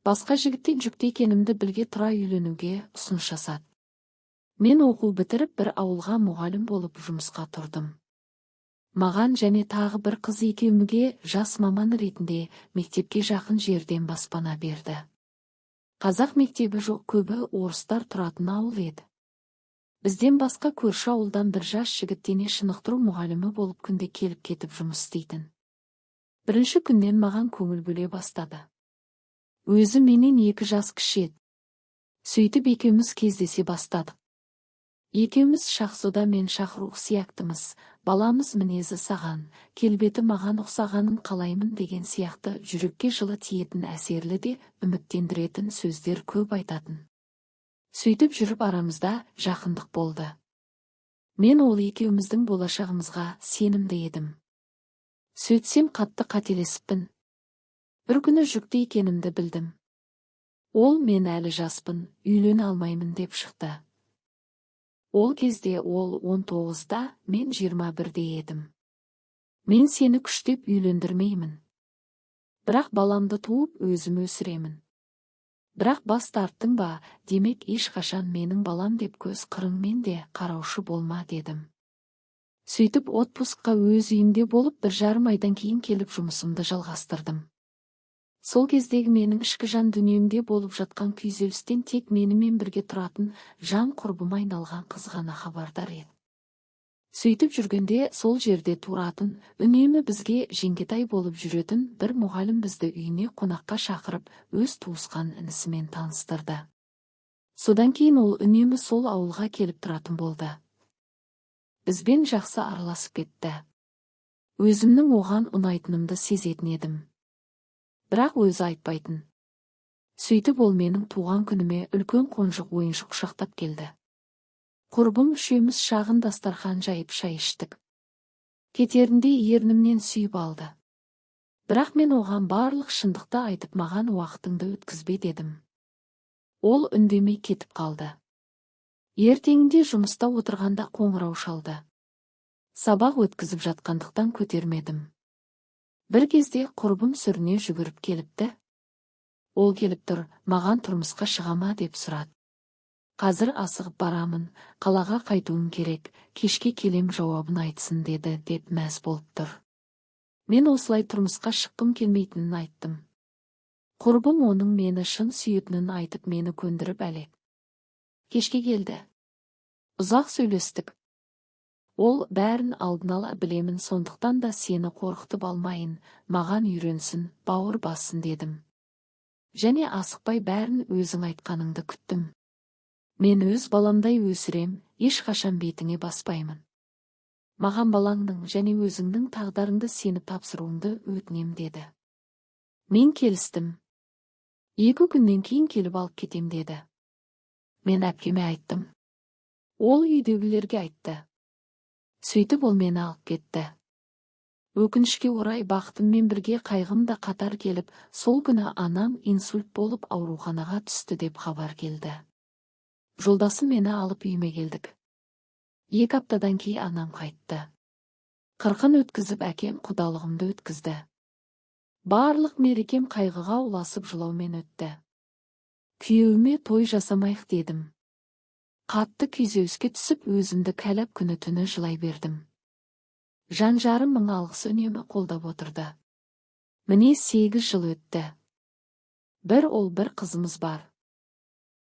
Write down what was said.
Басқа жігіттен жүкті екенімді білге тұра үйленуге ұсыныс жасады. Мен оқу бітіріп бір ауылға мұғалім болып жұмысқа тұрдым. Маған және тағы бір қыз екеумізге жас маман ретінде мектепке жақын жерден баспана берді. Қазақ мектебі жоқ, көбі орыстар тұратын ауыл еді. Бізден басқа көрші ауылдан бір жас жігіт дене шынықтыру мұғалімі болып күнде келіп кетіп жұмыс істейтін. Бірінші күннен маған көңіл бөле бастады. Өзі менен 2 жас кіші еді. Сөйтіп екеуміз кездесе бастадық. Екеуміз Шахзода мен Шахрух сияқтымыз, баламыз мінезі саған, келбеті маған ұқсағанын қалаймын деген сияқты жүрекке жылы тиетін әсерлі де үміттендіретін сөздер көп айтатын. Сөйтіп жүріп арамызда жақындық болды. Мен ол екеуміздің болашағымызға сенімді едім. Сөйтсем қатты қателесіппін. Бір күні жүкті екенімді білдім. Ол мен әлі жаспын, үйлене алмаймын деп шықты. Ол кезде ол 19-да, мен 21-де едім. Мен сені күштеп үйлендірмеймін. Бірақ баламды туып өзім өсіремін. Бірақ бас тарттың ба, демек ешқашан менің балам деп көз қырыңмен де қараушы болма дедім. Сөйтіп отпускқа өз үйімде болып 1,5 айдан кейін келіп жұмысымды жалғастырдым. Сол кездегі менің ішкі жан дүниемде болып жатқан күйзелістен тек менімен бірге тұратын жан құрбым айналған қыз ғана хабардар еді. Сөйтіп жүргенде сол жерде тұратын, үнемі бізге жеңгетай болып жүретін бір мұғалім бізді үйіне қонаққа шақырып, өз туысқан інісімен таныстырды. Содан кейін ол үнемі сол ауылға келіп тұратын болды. Бізбен жақсы араласып кетті. Өзімнің оған ұнайтынымды сезетін едім. Бірақ өзі айтпайтын. Сөйтіп ол менің туған күніме үлкен қонжық ойыншық құшақтап келді. Құрбым үшеуміз шағын дастархан жайып шай іштік. Кетерінде ернімнен сүйіп алды. Бірақ мен оған барлық шындықты айтып, маған уақытыңды өткізбе дедім. Ол үндемей кетіп қалды. Ертеңінде жұмыста отырғанда қоңырау шалды. Сабақ өткізіп жатқандықтан көтермедім. Бір кезде құрбым сүріне жүгіріп келіпті. Ол келіп тұр, маған тұрмысқа шығама деп сұрады. Қазір асығып барамын, қалаға қайтуым керек, кешке келем жауабын айтсын деді деп мәз болып тұр. Мен осылай тұрмысқа шыққым келмейтінін айттым. Құрбым оның мені шын сүйетінін айтып мені көндіріп әлек. Кешке келді. Ұзақ сөйлестік. Ол бәрін алдын ала білемін, сондықтан да сені қорқытып алмайын, маған үйренсін, бауыр бассын дедім. Және асықпай бәрін өзің айтқаныңды күттім. Мен өз баламдай өсірем, ешқашан бетіңе баспаймын. Маған балаңның және өзіңнің тағдарыңды сеніп тапсыруыңды өтінем деді. Мен келістім. 2 күннен кейін келіп алып кетем деді. Мен әпкеме айттым. Ол үйдегілерге айтты. Сөйтіп ол мені алып кетті. Өкінішке орай бақытыммен бірге қайғым да қатар келіп, сол күні анам инсульт болып ауруханаға түсті деп хабар келді. Жолдасым мені алып үйіме келдік. 2 аптадан кейін анам қайтты. 40-ын өткізіп әкем құдалығымды өткізді. Барлық мерекем қайғыға ұласып жылаумен өтті. Күйеуіме той жасамайық дедім. Қатты күйзеліске түсіп өзімді кәлап күні түні жылай бердім. Жан-жарым мың алғыс үнемі қолдап отырды. Міне 8 жыл өтті. Бір ұл, бір қызымыз бар.